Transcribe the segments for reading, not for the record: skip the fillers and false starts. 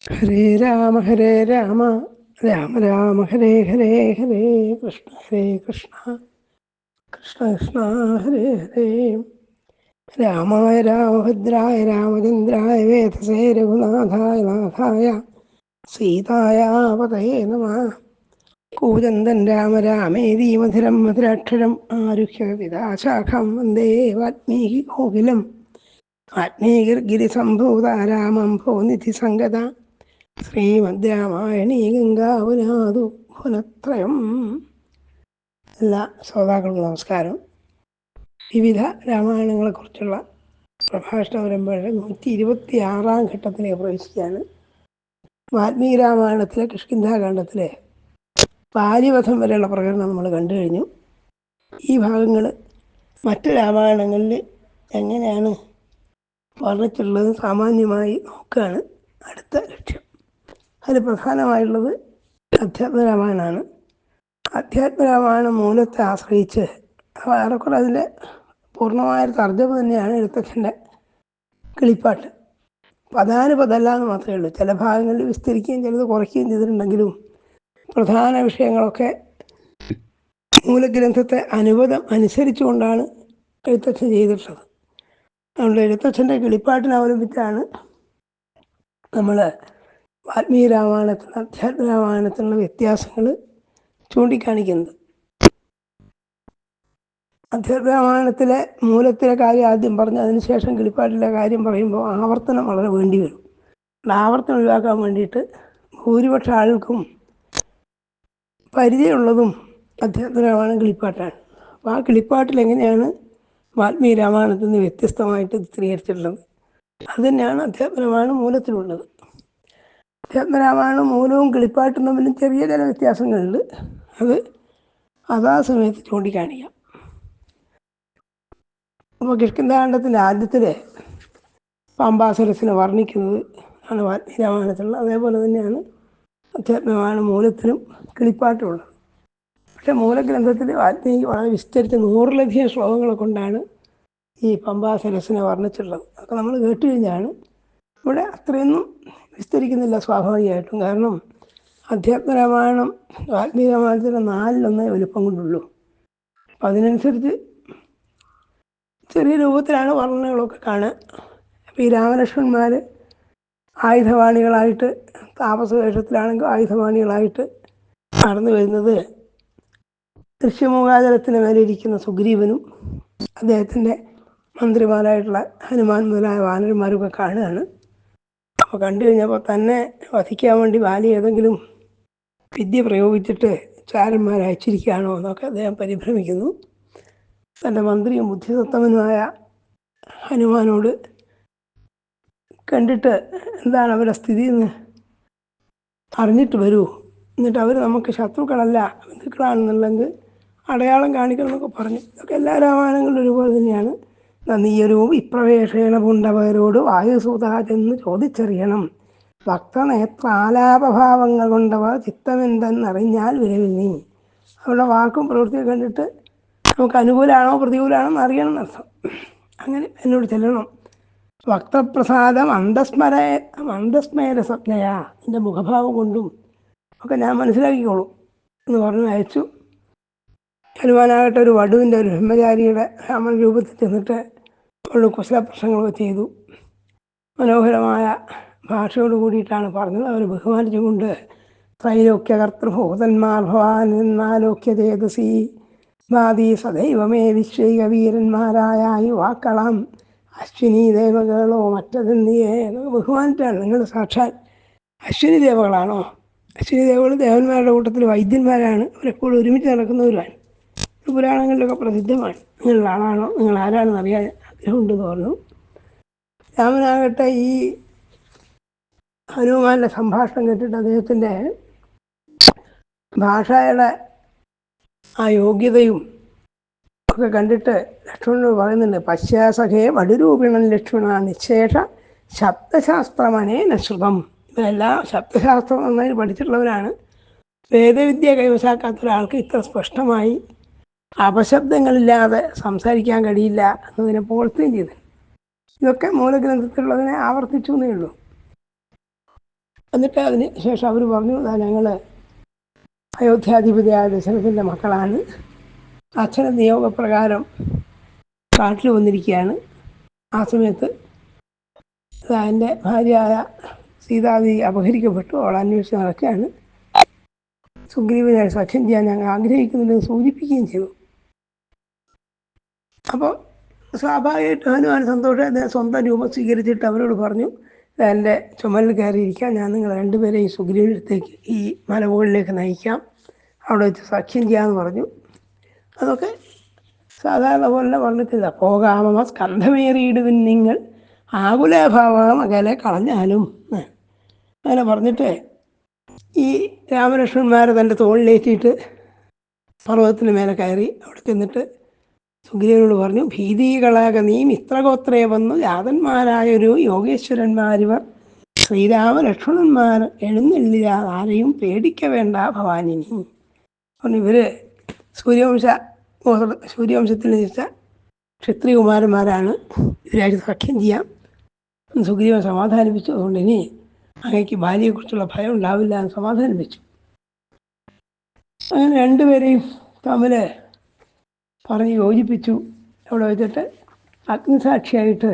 ഹരേ രാമ രാമ രാമ ഹരേ ഹരേ ഹരേ കൃഷ്ണ ഹരേ കൃഷ്ണ കൃഷ്ണ കൃഷ്ണ ഹരേ ഹരേ. രാമായ രാമഭദ്രായ രാമചന്ദ്രായ വേധസേ രഘുനാഥായ നാഥായ സീതായ പതയേ നമഃ. കൂജന്തൻ രാമ രാമേതി മധുരം മധുരാക്ഷരം ആരുഹ്യ വിദാശാഖം വന്ദേ വാൽമീകി കോകിലം വാൽമീകിർഗിരിസംഭൂത രാമം ഭോനിധി സംഗത ശ്രീമദ് രാമായണീ ഗംഗാപുരാതു ഭുവനത്രയം. എല്ലാ ശ്രോതാക്കൾക്കും നമസ്കാരം. വിവിധ രാമായണങ്ങളെക്കുറിച്ചുള്ള പ്രഭാഷണ പരമ്പരയുടെ 126 ഘട്ടത്തിലേക്ക് പ്രവേശിക്കുകയാണ്. വാൽമീകി രാമായണത്തിലെ കിഷ്കിന്ധാകാന്ഡത്തിലെ ബാലിവധം വരെയുള്ള പ്രകടനം നമ്മൾ കണ്ടു കഴിഞ്ഞു. ഈ ഭാഗങ്ങൾ മറ്റ് രാമായണങ്ങളിൽ എങ്ങനെയാണ് വർണ്ണിച്ചിട്ടുള്ളത് സാമാന്യമായി നോക്കുകയാണ് അടുത്ത ലക്ഷ്യം. അതിൽ പ്രധാനമായിട്ടുള്ളത് അധ്യാത്മരാമായണമാണ്. അധ്യാത്മരാമായണം മൂലത്തെ ആശ്രയിച്ച് ഏറെക്കുറെ അതിൻ്റെ പൂർണ്ണമായൊരു തർജ്ജമ തന്നെയാണ് എഴുത്തച്ഛൻ്റെ കിളിപ്പാട്ട്. പദാനുപദമല്ല എന്ന് മാത്രമേ ഉള്ളൂ. ചില ഭാഗങ്ങളിൽ വിസ്തരിക്കുകയും ചിലത് കുറയ്ക്കുകയും ചെയ്തിട്ടുണ്ടെങ്കിലും പ്രധാന വിഷയങ്ങളൊക്കെ മൂലഗ്രന്ഥത്തെ അനുപദം അനുസരിച്ചുകൊണ്ടാണ് എഴുത്തച്ഛൻ ചെയ്തിട്ടുള്ളത്. അതുകൊണ്ട് എഴുത്തച്ഛൻ്റെ കിളിപ്പാട്ടിനെ അവലംബിച്ചാണ് നമ്മൾ വാൽമീകി രാമായണത്തിനും അധ്യാത്മരാമായണത്തിനുള്ള വ്യത്യാസങ്ങൾ ചൂണ്ടിക്കാണിക്കുന്നത്. അധ്യാത്മരാമായണത്തിലെ മൂലത്തിലെ കാര്യം ആദ്യം പറഞ്ഞ് അതിനുശേഷം കിളിപ്പാട്ടിലെ കാര്യം പറയുമ്പോൾ ആവർത്തനം വളരെ വേണ്ടി വരും. ആവർത്തനം ഒഴിവാക്കാൻ വേണ്ടിയിട്ട് ഭൂരിപക്ഷ ആൾക്കും പരിചയമുള്ളതും അധ്യാത്മരാമായണം കിളിപ്പാട്ടാണ്. അപ്പോൾ ആ കിളിപ്പാട്ടിൽ എങ്ങനെയാണ് വാൽമീകി രാമായണത്തിൽ നിന്ന് വ്യത്യസ്തമായിട്ട് ചിത്രീകരിച്ചിട്ടുള്ളത് അത് തന്നെയാണ് അധ്യാത്മരാമായണം മൂലത്തിലുള്ളത്. അധ്യാത്മരാമായണം മൂലവും കിളിപ്പാട്ടും തമ്മിലും ചെറിയ ചില വ്യത്യാസങ്ങളുണ്ട്. അത് അതാ സമയത്ത് ചൂണ്ടിക്കാണിക്കാം. അപ്പോൾ കിഷ്കിന്ധാകാന്ഡത്തിൻ്റെ ആദ്യത്തിലെ പമ്പാസരസിനെ വർണ്ണിക്കുന്നത് ആണ് വാൽമീകി രാമായണത്തിലുള്ളത്. അതേപോലെ തന്നെയാണ് അധ്യാത്മരാമായണം മൂലത്തിലും കിളിപ്പാട്ടുമുള്ളത്. പക്ഷേ മൂലഗ്രന്ഥത്തിൽ വാൽമീകി വളരെ വിസ്തരിച്ച് 100-ലധികം ശ്ലോകങ്ങളെ കൊണ്ടാണ് ഈ പമ്പാസരസിനെ വർണ്ണിച്ചിട്ടുള്ളത്. അതൊക്കെ നമ്മൾ കേട്ട് കഴിഞ്ഞാണ്. ഇവിടെ അത്രയൊന്നും വിസ്തരിക്കുന്നില്ല സ്വാഭാവികമായിട്ടും. കാരണം അധ്യാത്മരാമായണം വാൽമീകി രാമായണത്തിൻ്റെ 4-1 വലുപ്പം കൊണ്ടുള്ളൂ. അപ്പം അതിനനുസരിച്ച് ചെറിയ രൂപത്തിലാണ് വർണ്ണനകളൊക്കെ കാണുക. അപ്പോൾ ഈ രാമലക്ഷ്മണന്മാർ ആയുധവാണികളായിട്ട് താപസവേഷത്തിലാണെങ്കിൽ ആയുധവാണികളായിട്ട് നടന്നു വരുന്നത് ദൃശ്യമൂകാചലത്തിന് മേലെ ഇരിക്കുന്ന സുഗ്രീവനും അദ്ദേഹത്തിൻ്റെ മന്ത്രിമാരായിട്ടുള്ള ഹനുമാൻ മുതലായ വാനരന്മാരൊക്കെ കാണുകയാണ്. അപ്പോൾ കണ്ടു കഴിഞ്ഞപ്പോൾ തന്നെ വധിക്കാൻ വേണ്ടി വാലി ഏതെങ്കിലും വിദ്യ പ്രയോഗിച്ചിട്ട് ചാരന്മാരെ അയച്ചിരിക്കുകയാണോ എന്നൊക്കെ അദ്ദേഹം പരിഭ്രമിക്കുന്നു. തൻ്റെ മന്ത്രിയും ബുദ്ധിസത്തമനുമായ ഹനുമാനോട് കണ്ടിട്ട് എന്താണ് അവരുടെ സ്ഥിതി എന്ന് അറിഞ്ഞിട്ട് വരൂ, എന്നിട്ട് അവർ നമുക്ക് ശത്രുക്കളല്ല ബന്ധുക്കളാണെന്നുണ്ടെങ്കിൽ അടയാളം കാണിക്കണം എന്നൊക്കെ പറഞ്ഞു. ഇതൊക്കെ എല്ലാ രാമായണങ്ങളിലും ഒരുപോലെ തന്നെയാണ്. നീയൊരു ഇപ്രവേശേണ പൂണ്ടവരോട് വായുസൂത ചെന്ന് ചോദിച്ചറിയണം, ഭക്തനേത്ര ആലാപഭാവങ്ങൾ കൊണ്ടവർ ചിത്തമെന്തെന്നറിഞ്ഞാൽ വിരവിൽ നീ. അവരുടെ വാക്കും പ്രവൃത്തിയെ കണ്ടിട്ട് നമുക്ക് അനുകൂലമാണോ പ്രതികൂലമാണോ എന്ന് അറിയണം എന്നർത്ഥം. അങ്ങനെ എന്നോട് ചെല്ലണം. ഭക്തപ്രസാദം മന്ദസ്മേര സ്വപ്നയ, എൻ്റെ മുഖഭാവം കൊണ്ടും ഒക്കെ ഞാൻ മനസ്സിലാക്കിക്കോളൂ എന്ന് പറഞ്ഞ് അയച്ചു. ഹനുമാനാകട്ടെ ഒരു വടുവിൻ്റെ ഒരു ബ്രഹ്മചാരിയുടെ രാമൻ രൂപത്തിൽ ചെന്നിട്ട് ഉള്ള കുശലപ്രശ്നങ്ങളൊക്കെ ചെയ്തു. മനോഹരമായ ഭാഷയോട് കൂടിയിട്ടാണ് പറഞ്ഞത്. അവർ ബഹുമാനിച്ചുകൊണ്ട് ത്രൈലോക്യ കർത്തൃഭൂതന്മാർ ഭവാൻ എന്നാലോക്യതേതസി ഭാതി സദൈവമേ വിശ്വൈക വീരന്മാരായ യുവാക്കളാം അശ്വിനി ദേവകളോ മറ്റതെന്തിയേ എന്നൊക്കെ ബഹുമാനിച്ചാണ്. നിങ്ങൾ സാക്ഷാൽ അശ്വിനി ദേവകളാണോ? അശ്വിനി ദേവകൾ ദേവന്മാരുടെ കൂട്ടത്തിൽ വൈദ്യന്മാരാണ്. അവരെപ്പോഴും ഒരുമിച്ച് നടക്കുന്നവരാണ്. പുരാണങ്ങളിലൊക്കെ പ്രസിദ്ധമാണ്. നിങ്ങളുടെ ആളാണോ, നിങ്ങൾ ആരാണെന്ന് അറിയാൻ ആഗ്രഹമുണ്ടെന്ന് പറഞ്ഞു. രാമനാകട്ടെ ഈ ഹനുമാന്റെ സംഭാഷണം കേട്ടിട്ട് അദ്ദേഹത്തിൻ്റെ ഭാഷയുടെ ആ യോഗ്യതയും ഒക്കെ കണ്ടിട്ട് ലക്ഷ്മണനോട് പറയുന്നുണ്ട്, പശ്യാസഖേ വടുരൂപിണൻ ലക്ഷ്മണ നിശേഷ ശബ്ദശാസ്ത്രമനേന ശ്രുതം. ഇവരെല്ലാം ശബ്ദശാസ്ത്രം നന്നായി പഠിച്ചിട്ടുള്ളവരാണ്. വേദവിദ്യ കൈവശാക്കാത്ത ഒരാൾക്ക് ഇത്ര സ്പഷ്ടമായി അപശബ്ദങ്ങളില്ലാതെ സംസാരിക്കാൻ കഴിയില്ല എന്നതിനെ പോഴ്ത്തുകയും ചെയ്തു. ഇതൊക്കെ മൂലഗ്രന്ഥത്തിലുള്ളതിനെ ആവർത്തിച്ചു എന്നേ ഉള്ളൂ. എന്നിട്ട് അതിന് ശേഷം അവർ പറഞ്ഞു, ഞങ്ങൾ അയോധ്യാധിപതിയായ ദശരഥൻ്റെ മക്കളാണ്, അച്ഛൻ്റെ നിയോഗപ്രകാരം കാട്ടിൽ വന്നിരിക്കുകയാണ്. ആ സമയത്ത് എൻ്റെ ഭാര്യയായ സീതാദേവി അപഹരിക്കപ്പെട്ടു. അവൾ അന്വേഷിച്ച് നടക്കുകയാണ്. സുഗ്രീവനായി സഖ്യം ചെയ്യാൻ ഞങ്ങൾ ആഗ്രഹിക്കുന്നുണ്ടെന്ന് സൂചിപ്പിക്കുകയും ചെയ്തു. അപ്പോൾ സ്വാഭാവികമായിട്ട് ഹനുമാൻ സന്തോഷം അദ്ദേഹം സ്വന്തം രൂപം സ്വീകരിച്ചിട്ട് അവരോട് പറഞ്ഞു, എൻ്റെ ചുമലിൽ കയറിയിരിക്കാം, ഞാൻ നിങ്ങൾ രണ്ടുപേരെയും സുഗ്രീവനടുത്തേക്ക് ഈ മലമുകളിലേക്ക് നയിക്കാം, അവിടെ വെച്ച് സഖ്യം ചെയ്യാമെന്ന് പറഞ്ഞു. അതൊക്കെ സാധാരണ പോലെ പറഞ്ഞിട്ടില്ല. പോകാമ സ്കന്ധമേറിയിടുവിൻ നിങ്ങൾ ആകുലഭാവം അകലെ കളഞ്ഞാലും, അങ്ങനെ പറഞ്ഞിട്ട് ഈ രാമലക്ഷ്മണന്മാരെ തൻ്റെ തോളിലേറ്റിയിട്ട് പർവ്വതത്തിന് മേലെ കയറി അവിടെ ചെന്നിട്ട് സുഗ്രീവനോട് പറഞ്ഞു, ഭീതികളാക നീ മിത്രഗോത്രേ വന്നു ജാതന്മാരായൊരു യോഗേശ്വരന്മാരിവർ ശ്രീരാമലക്ഷ്മണന്മാർ എഴുന്നള്ളിയ ആരെയും പേടിക്ക വേണ്ട ഭവാനിനി. പറഞ്ഞു, ഇവർ സൂര്യവംശത്തിൽ ജനിച്ച ക്ഷത്രിയകുമാരന്മാരാണ്, ഇവരായിട്ട് സഖ്യം ചെയ്യാം. സുഗ്രീവൻ സമാധാനിപ്പിച്ചു. അതുകൊണ്ട് ഇനി അങ്ങേക്ക് ഭാര്യയെക്കുറിച്ചുള്ള ഭയം ഉണ്ടാവില്ല എന്ന് സമാധാനിപ്പിച്ചു. അങ്ങനെ രണ്ടുപേരെയും തമ്മിൽ പറഞ്ഞ് യോജിപ്പിച്ചു. അവിടെ വെച്ചിട്ട് അഗ്നിസാക്ഷിയായിട്ട്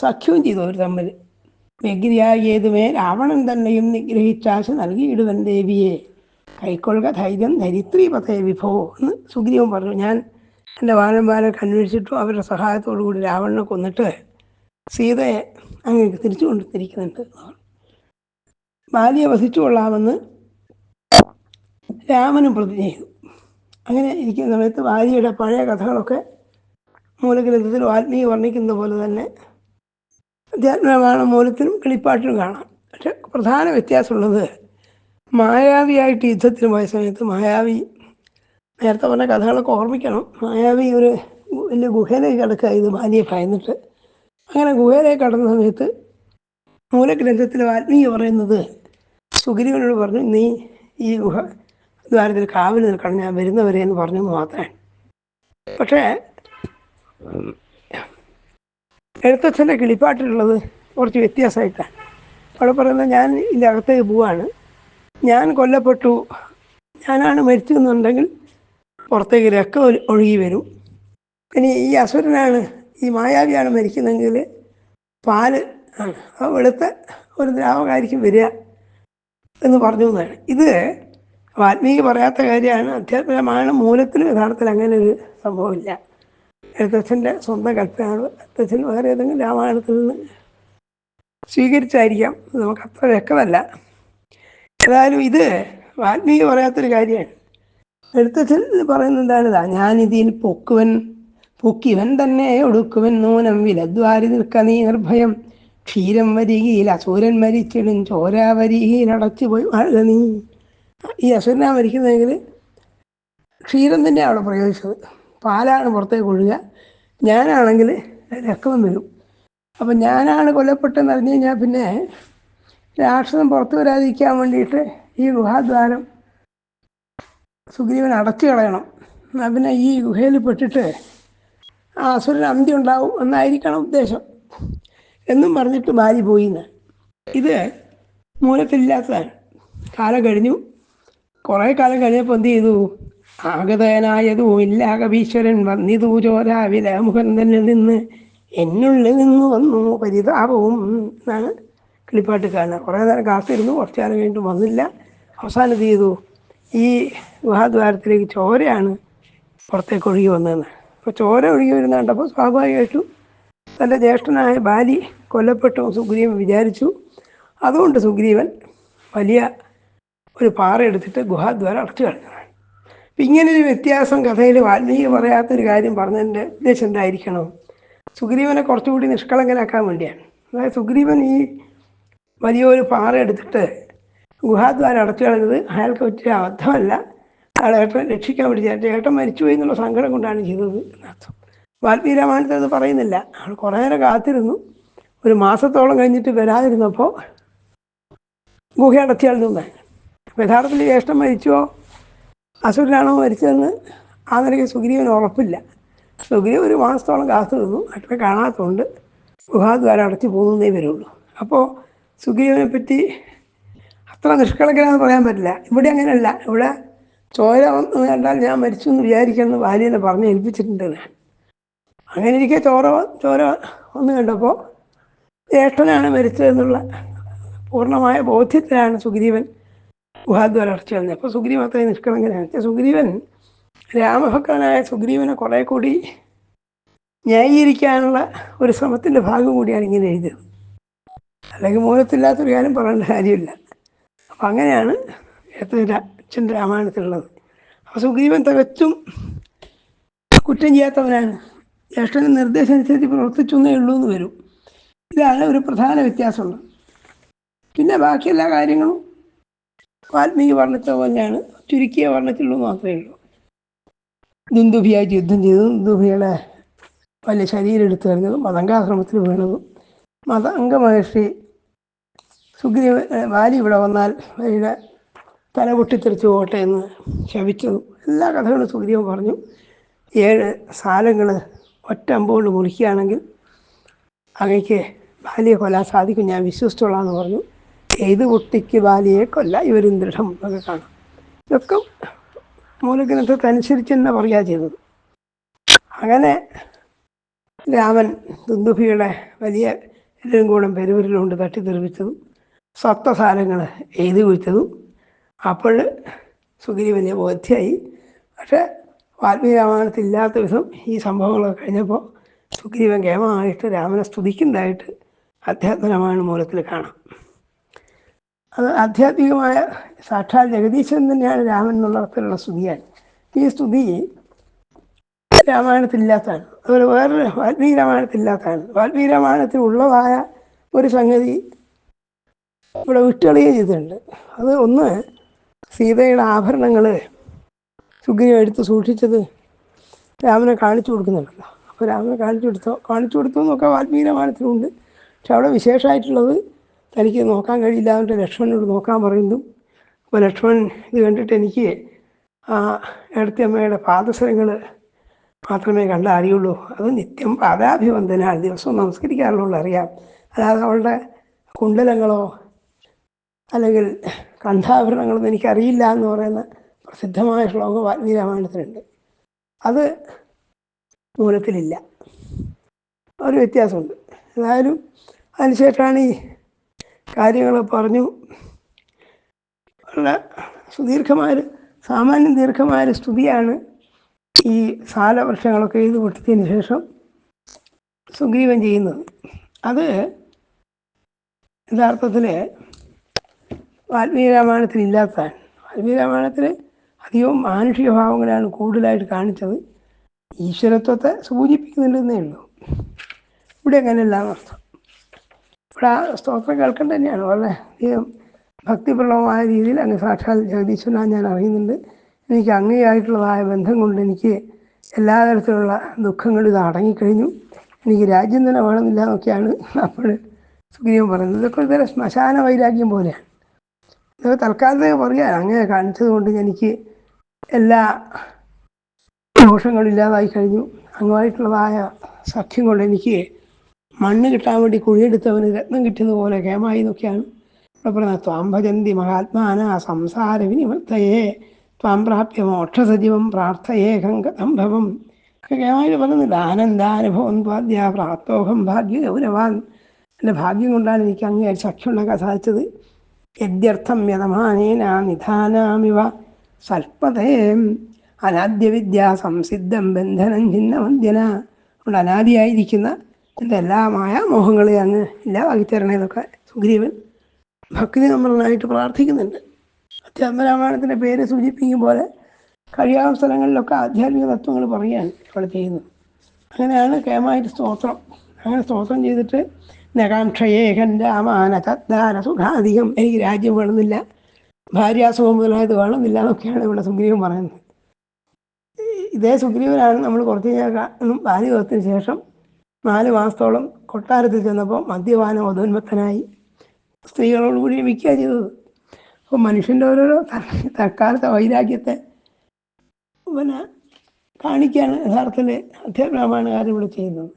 സഖ്യവും ചെയ്തു അവർ തമ്മിൽ. വ്യഗ്രിയായേതുമേ രാവണൻ തന്നെയും നിഗ്രഹിച്ചാശ നൽകിയിടുവൻ ദേവിയെ, കൈക്കൊള്ളുക ധൈര്യം ധരിത്രീപഥേ വിഭോ എന്ന് സുഗ്രീവൻ പറഞ്ഞു. ഞാൻ എൻ്റെ വാനന്മാരെ അന്വേഷിച്ചിട്ടും അവരുടെ സഹായത്തോടു കൂടി രാവണനെ കൊന്നിട്ട് സീതയെ അങ്ങേക്ക് തിരിച്ചു കൊണ്ടുവന്നിരിക്കുന്നുണ്ട്. ബാലിയെ വധിച്ചു കൊള്ളാമെന്ന് രാമനും പ്രതിജ്ഞ ചെയ്തു. അങ്ങനെ ഇരിക്കുന്ന സമയത്ത് ഭാര്യയുടെ പഴയ കഥകളൊക്കെ മൂലഗ്രന്ഥത്തിൽ വാൽമീകി വർണ്ണിക്കുന്ന പോലെ തന്നെ അധ്യാത്മരാമായണ മൂലത്തിലും കിളിപ്പാട്ടിലും കാണാം. പക്ഷെ പ്രധാന വ്യത്യാസമുള്ളത്, മായാവിയായിട്ട് യുദ്ധത്തിന് പോയ സമയത്ത് മായാവി, നേരത്തെ പറഞ്ഞ കഥകളൊക്കെ ഓർമ്മിക്കണം, മായാവി ഒരു വലിയ ഗുഹയിലേക്ക് കിടക്കുക ഇത് ഭാര്യയെ ഭയന്നിട്ട്. അങ്ങനെ ഗുഹയിലേക്ക് കടന്ന സമയത്ത് മൂലഗ്രന്ഥത്തിൽ വാൽമീകി പറയുന്നത് സുഗ്രീവനോട് പറഞ്ഞു, നീ ഈ ഗുഹ ദ്വാരത്തിൽ കാവൽ നിൽക്കണം, ഞാൻ വരുന്നവരെ എന്ന് പറഞ്ഞെന്ന് മാത്രമേ. പക്ഷേ എഴുത്തച്ഛൻ്റെ കിളിപ്പാട്ടിലുള്ളത് കുറച്ച് വ്യത്യാസമായിട്ടാണ്. അവിടെ പറയുന്നത്, ഞാൻ ഇതിൻ്റെ അകത്തേക്ക് പോവാണ്, ഞാൻ കൊല്ലപ്പെട്ടു, ഞാനാണ് മരിച്ചെന്നുണ്ടെങ്കിൽ പുറത്തേക്ക് രക്തം ഒഴുകി വരും. ഇനി ഈ അസുരനാണ്, ഈ മായാവിയാണ് മരിക്കുന്നതെങ്കിൽ പാല് ആണ്, ആ വെളുത്ത ഒരു ദ്രാവകമായിരിക്കും വരിക എന്ന് പറഞ്ഞു എന്നാണ്. ഇത് വാൽമീകി പറയാത്ത കാര്യമാണ്. അധ്യാത്മരാമായണ മൂലത്തിൽ യഥാർത്ഥത്തിൽ അങ്ങനെ ഒരു സംഭവമില്ല. എഴുത്തച്ഛൻ്റെ സ്വന്തം കൽപ്പനയാണ്. എഴുത്തച്ഛൻ വേറെ ഏതെങ്കിലും രാമായണത്തിൽ നിന്ന് സ്വീകരിച്ചായിരിക്കാം, നമുക്ക് അത്ര വ്യക്തമല്ല. ഏതായാലും ഇത് വാൽമീകി പറയാത്തൊരു കാര്യമാണ്. എഴുത്തച്ഛൻ പറയുന്നത് എന്താണിതാ, ഞാനിതിൽ പൊക്കിവൻ തന്നെ ഒടുക്കുവൻ നൂനം വിലദ്വാരി നിൽക്ക നീ നിർഭയം, ക്ഷീരം വരികയിൽ അസൂരൻ മരിച്ചിടും ചോരാവരികയിൽ അടച്ചു പോയി വാഴുക നീ. ഈ അസുരനാ മരിക്കുന്നതെങ്കിൽ ക്ഷീരം തന്നെയാണ് അവിടെ പ്രയോഗിച്ചത്, പാലാണ് പുറത്തേക്ക് ഒഴുകുക. ഞാനാണെങ്കിൽ രക്തം വരും. അപ്പം ഞാനാണ് കൊല്ലപ്പെട്ടെന്ന് അറിഞ്ഞു കഴിഞ്ഞാൽ പിന്നെ രാക്ഷസൻ പുറത്തു വരാതിരിക്കാൻ വേണ്ടിയിട്ട് ഈ ഗുഹാദ്വാരം സുഗ്രീവൻ അടച്ചു കളയണം. എന്നാൽ പിന്നെ ഈ ഗുഹയിൽ പെട്ടിട്ട് ആ അസുരൻ അന്ത്യം ഉണ്ടാവും എന്നായിരിക്കണം ഉദ്ദേശം എന്നും പറഞ്ഞിട്ട് ബാലി പോയിന്ന്. ഇത് മൂലത്തിലില്ലാത്തതാണ്. കാലം കഴിഞ്ഞു. കുറേ കാലം കഴിഞ്ഞപ്പോൾ എന്ത് ചെയ്തു, ആഗതനായതുമില്ല കവീശ്വരൻ വന്നിതു ചോരാവിലാമുഖൻ തന്നിൽ നിന്ന് എന്നുള്ളിൽ നിന്ന് വന്നു പരിതാപവും എന്നാണ് കിളിപ്പാട്ട് കാണുക. കുറേ നേരം കാത്തിരുന്നു, കുറച്ച് കാലം കഴിഞ്ഞിട്ട് വന്നില്ല. അവസാനം എന്ത് ചെയ്തു, ഈ ഗുഹാദ്വാരത്തിലേക്ക് ചോരയാണ് പുറത്തേക്ക് ഒഴുകി വന്നതെന്ന്. അപ്പോൾ ചോര ഒഴുകി വരുന്ന കണ്ടപ്പോൾ സ്വാഭാവികമായിട്ടും തൻ്റെ ജ്യേഷ്ഠനായ ബാലി കൊല്ലപ്പെട്ടു സുഗ്രീവൻ വിചാരിച്ചു. അതുകൊണ്ട് സുഗ്രീവൻ വലിയ ഒരു പാറ എടുത്തിട്ട് ഗുഹാദ്വാരം അടച്ചു കളഞ്ഞതാണ്. അപ്പം ഇങ്ങനൊരു വ്യത്യാസം കഥയിൽ വാൽമീകി പറയാത്തൊരു കാര്യം പറഞ്ഞതിൻ്റെ ഉദ്ദേശം എന്തായിരിക്കണം, സുഗ്രീവനെ കുറച്ചുകൂടി നിഷ്കളങ്കനാക്കാൻ വേണ്ടിയാണ്. അതായത് സുഗ്രീവൻ ഈ വലിയൊരു പാറ എടുത്തിട്ട് ഗുഹാദ്വാരം അടച്ചു കളഞ്ഞത് അയാൾക്ക് പറ്റിയ അബദ്ധമല്ല, അയാൾ ഏട്ടൻ രക്ഷിക്കാൻ വേണ്ടി ഏട്ടൻ മരിച്ചുപോയി എന്നുള്ള സങ്കടം കൊണ്ടാണ് ചെയ്തത് എന്നർത്ഥം. വാൽമീകി രാമായണത്തിൽ അത് പറയുന്നില്ല. അയാൾ കുറേ നേരം കാത്തിരുന്നു. ഒരു മാസത്തോളം കഴിഞ്ഞിട്ട് വരാതിരുന്നപ്പോൾ ഗുഹ അടച്ചു കളഞ്ഞതാണ്. അപ്പോൾ യഥാർത്ഥത്തിൽ ജ്യേഷ്ഠൻ മരിച്ചോ അസുരനാണോ മരിച്ചതെന്ന് ആ നിലയ്ക്ക് സുഗ്രീവന് ഉറപ്പില്ല. സുഗ്രീവൻ ഒരു മാസത്തോളം കാത്തു നിന്നു. ഏട്ടനെ കാണാത്തതുകൊണ്ട് ഗുഹാദ്വാരം അടച്ചു പോകുന്നതേ വരുള്ളൂ. അപ്പോൾ സുഗ്രീവനെ പറ്റി അത്ര നിഷ്കളങ്കനാന്ന് പറയാൻ പറ്റില്ല. ഇവിടെ അങ്ങനെയല്ല. ഇവിടെ ചോര വന്ന് കണ്ടാൽ ഞാൻ മരിച്ചു എന്ന് വിചാരിക്കുമെന്ന് വാലിയെ പറഞ്ഞ് ഏൽപ്പിച്ചിട്ടുണ്ട് ഞാൻ. അങ്ങനെ ഇരിക്കെ ചോര വന്ന് കണ്ടപ്പോൾ ജ്യേഷ്ഠനാണ് മരിച്ചതെന്നുള്ള പൂർണ്ണമായ ബോധ്യത്തിലാണ് സുഗ്രീവൻ ഗുഹാദ്വാരം അടച്ചു കളഞ്ഞത്. അപ്പോൾ സുഗ്രീവൻ അത്രയും നിഷ്കളങ്കനാണ്. സുഗ്രീവൻ രാമഭക്തനായ സുഗ്രീവനെ കുറേ കൂടി ന്യായീകരിക്കാനുള്ള ഒരു ശ്രമത്തിൻ്റെ ഭാഗം കൂടിയാണ് ഇങ്ങനെ എഴുതിയത്. അല്ലെങ്കിൽ മൂലത്തില്ലാത്തൊരു കാര്യം പറയേണ്ട കാര്യമില്ല. അപ്പം അങ്ങനെയാണ് അച്ഛൻ്റെ രാമായണത്തിലുള്ളത്. അപ്പോൾ സുഗ്രീവൻ തികച്ചും കുറ്റം ചെയ്യാത്തവനാണ്. ജ്യേഷ്ഠൻ്റെ നിർദ്ദേശം അനുസരിച്ച് പ്രവർത്തിച്ചെന്നേ ഉള്ളൂ എന്ന് വരും. ഇതാണ് ഒരു പ്രധാന വ്യത്യാസമുള്ളത്. പിന്നെ ബാക്കി എല്ലാ കാര്യങ്ങളും വാൽമീകി വർണ്ണിച്ച പോലെയാണ്, ചുരുക്കിയ വർണ്ണത്തിലുള്ളൂ മാത്രമേ ഉള്ളൂ. ദുന്ദുഭിയായിട്ട് യുദ്ധം ചെയ്തതും ദുന്ദുഭിയുടെ വലിയ ശരീരം എടുത്തു കഴിഞ്ഞതും മതങ്കാശ്രമത്തിൽ വീണതും മതംഗ മഹർഷി വാലി ഇവിടെ വന്നാൽ വരിയുടെ തല പൊട്ടിത്തെറിച്ച് പോകട്ടെ എന്ന് ശപിച്ചതും എല്ലാ കഥകളും സുഗ്രീവൻ പറഞ്ഞു. 7 സാലങ്ങൾ ഒറ്റ അമ്പുകൊണ്ട് മുറിക്കുകയാണെങ്കിൽ അങ്ങയ്ക്ക് ബാലിയെ കൊല്ലാൻ സാധിക്കും, ഞാൻ വിശ്വസിച്ചോളാന്ന് പറഞ്ഞു. ഏത് കുട്ടിക്ക് ബാലിയെ കൊല്ല ഇവരും ദൃഢം എന്നൊക്കെ കാണാം. ഇതൊക്കെ മൂലഗ്രന്ഥത്തനുസരിച്ച് തന്നെ പറയുക ചെയ്തത്. അങ്ങനെ രാമൻ ദുന്ദുഭിയുടെ വലിയ എല്ലും കൂടം പെരുവിരലുകൊണ്ട് തട്ടിത്തെറിപ്പിച്ചതും സപ്തസാരങ്ങൾ എഴുതി കുറിച്ചതും അപ്പോൾ സുഗ്രീവനെ ബോധ്യമായി. പക്ഷേ വാൽമീകി രാമായണത്തിൽ ഇല്ലാത്ത വിധം ഈ സംഭവങ്ങളൊക്കെ കഴിഞ്ഞപ്പോൾ സുഗ്രീവൻ കേമമായിട്ട് രാമനെ സ്തുതിക്കുന്നതായിട്ട് അധ്യാത്മരാമായണ മൂലത്തിൽ കാണാം. അത് ആധ്യാത്മികമായ സാക്ഷാൽ ജഗദീശൻ തന്നെയാണ് രാമൻ എന്നുള്ള അർത്ഥത്തിലുള്ള സ്തുതിയാണ്. ഈ സ്തുതി രാമായണത്തിലില്ലാത്തതാണ്. അതുപോലെ വേറൊരു വാൽമീകി രാമായണത്തിലില്ലാത്തതാണ്. വാൽമീകി രാമായണത്തിൽ ഉള്ളതായ ഒരു സംഗതി ഇവിടെ വിട്ടുകളയുകയും ചെയ്തിട്ടുണ്ട്. അത് ഒന്ന്, സീതയുടെ ആഭരണങ്ങൾ സുഗ്രീവൻ എടുത്ത് സൂക്ഷിച്ചത് രാമനെ കാണിച്ചു കൊടുക്കുന്നുണ്ടല്ലോ. അപ്പോൾ രാമനെ കാണിച്ചു കൊടുത്തു എന്നൊക്കെ വാൽമീകി രാമായണത്തിലുണ്ട്. പക്ഷെ അവിടെ വിശേഷമായിട്ടുള്ളത് തനിക്ക് നോക്കാൻ കഴിയില്ല എന്നിട്ട് ലക്ഷ്മണനോട് നോക്കാൻ പറയുന്നു. അപ്പോൾ ലക്ഷ്മണൻ ഇത് കണ്ടിട്ട് എനിക്ക് ആ ഏടത്തിയമ്മയുടെ പാദസരങ്ങൾ മാത്രമേ കണ്ട അറിയുള്ളൂ, അത് നിത്യം പാദാഭിവന്ദനാൽ ദിവസവും നമസ്കരിക്കാറുള്ളൂ അറിയാം, അല്ലാതെ അവളുടെ കുണ്ടലങ്ങളോ അല്ലെങ്കിൽ കണ്ഠാഭരണങ്ങളൊന്നും എനിക്കറിയില്ല എന്ന് പറയുന്ന പ്രസിദ്ധമായ ശ്ലോകം വാൽമീകി രാമായണത്തിലുണ്ട്. അത് മൂലത്തിലില്ല. ഒരു വ്യത്യാസമുണ്ട്. ഏതായാലും അതിനുശേഷമാണ് ഈ കാര്യങ്ങൾ പറഞ്ഞു. വളരെ സുദീർഘമായ സാമാന്യം ദീർഘമായ സ്തുതിയാണ് ഈ സാലവൃക്ഷങ്ങളൊക്കെ എഴുതി പൊട്ടിച്ചതിന് ശേഷം സുഗ്രീവൻ ചെയ്യുന്നത്. അത് യഥാർത്ഥത്തിൽ വാൽമീകി രാമായണത്തിൽ ഇല്ലാത്തതാണ്. വാൽമീകി രാമായണത്തിൽ അധികവും മാനുഷിക ഭാവങ്ങളാണ് കൂടുതലായിട്ട് കാണിച്ചത്. ഈശ്വരത്വത്തെ സൂചിപ്പിക്കുന്നുണ്ടെന്നേ ഉള്ളൂ. ഇവിടെ അങ്ങനെയല്ല എന്നർത്ഥം. ഇവിടെ ആ സ്തോത്രം കേൾക്കേണ്ട തന്നെയാണ്. വളരെ അധികം ഭക്തിപ്രദമായ രീതിയിൽ അങ്ങ് സാക്ഷാൽ ജഗദീശ്വരനാ ഞാൻ അറിയുന്നുണ്ട്, എനിക്ക് അങ്ങേയായിട്ടുള്ളതായ ബന്ധം കൊണ്ട് എനിക്ക് എല്ലാ തരത്തിലുള്ള ദുഃഖങ്ങളും ഇത് അടങ്ങിക്കഴിഞ്ഞു, എനിക്ക് രാജ്യം തന്നെ വേണമെന്നില്ല എന്നൊക്കെയാണ് അപ്പോൾ സുഗ്രീവൻ പറയുന്നത്. ഇതൊക്കെ ഇതുവരെ ശ്മശാന വൈരാഗ്യം പോലെയാണ്. ഇതൊക്കെ തൽക്കാലത്തേക്ക് പറയാൻ അങ്ങനെ കാണിച്ചത് കൊണ്ട് എനിക്ക് എല്ലാ ദോഷങ്ങളും ഇല്ലാതായി കഴിഞ്ഞു, അങ്ങുമായിട്ടുള്ളതായ സഖ്യം കൊണ്ട് എനിക്ക് മണ്ണ് കിട്ടാൻ വേണ്ടി കുഴിയെടുത്തവന് രത്നം കിട്ടിയതുപോലെ കേമായി എന്നൊക്കെയാണ് ഇവിടെ പറയുന്നത്. ത്വാം ഭജന്തി മഹാത്മാന സംസാര വിനിവൃത്തയേ ത്വാം പ്രാപ്യ മോക്ഷസജീവം പ്രാർത്ഥയേ സംഭവം ഒക്കെ കേമായി പറയുന്നില്ല. ആനന്ദാനുഭവം ത്വാദ്യ പ്രാപ്തോഹം ഭാഗ്യ ഗൗരവാൻ, എൻ്റെ ഭാഗ്യം കൊണ്ടാണ് എനിക്ക് അങ്ങേ സഖ്യം ഉണ്ടാക്കാൻ സാധിച്ചത്. യദ്യർത്ഥം യതമാനേന നിധാനാമിവ സൽപ്പതേ അനാദ്യവിദ്യ സംസിദ്ധം ബന്ധനം ഛിന്നമദ്യന. അതുകൊണ്ട് അനാദിയായിരിക്കുന്ന എൻ്റെ എല്ലാമായ മോഹങ്ങളെ അങ്ങ് ഇല്ലാതാക്കി തരണേന്നൊക്കെ സുഗ്രീവൻ ഭക്തി നമ്മളായിട്ട് പ്രാർത്ഥിക്കുന്നുണ്ട്. അധ്യാത്മരാമായണത്തിൻ്റെ പേര് സൂചിപ്പിക്കും പോലെ കഴിയാവുന്ന സ്ഥലങ്ങളിലൊക്കെ ആധ്യാത്മിക തത്വങ്ങൾ പറയുകയാണ് ഇവിടെ ചെയ്യുന്നത്. അങ്ങനെയാണ് കേമായിട്ട് സ്തോത്രം. അങ്ങനെ സ്തോത്രം ചെയ്തിട്ട് നകാംക്ഷയേഹൻ രാമാന തദ്ദാന സുഖാധികം, എനിക്ക് രാജ്യം വേണമെന്നില്ല, ഭാര്യാസുഖം മുതലായത് വേണമെന്നില്ല എന്നൊക്കെയാണ് ഇവിടെ സുഗ്രീവൻ പറയുന്നത്. ഇതേ സുഗ്രീവനാണ് നമ്മൾ കുറച്ച് കഴിഞ്ഞാൽ ബാല്യവിവാഹത്തിന് ശേഷം 4 മാസത്തോളം കൊട്ടാരത്തിൽ ചെന്നപ്പോൾ മദ്യപാനം അധോന്മത്തനായി സ്ത്രീകളോടുകൂടി വിൽക്കുക ചെയ്തത്. അപ്പോൾ മനുഷ്യൻ്റെ ഓരോരോ തൽക്കാലത്തെ വൈരാഗ്യത്തെ കാണിക്കുകയാണ് യഥാർത്ഥത്തിൽ അധ്യാത്മരാമായണകാരൻ ഇവിടെ ചെയ്യുന്നത്.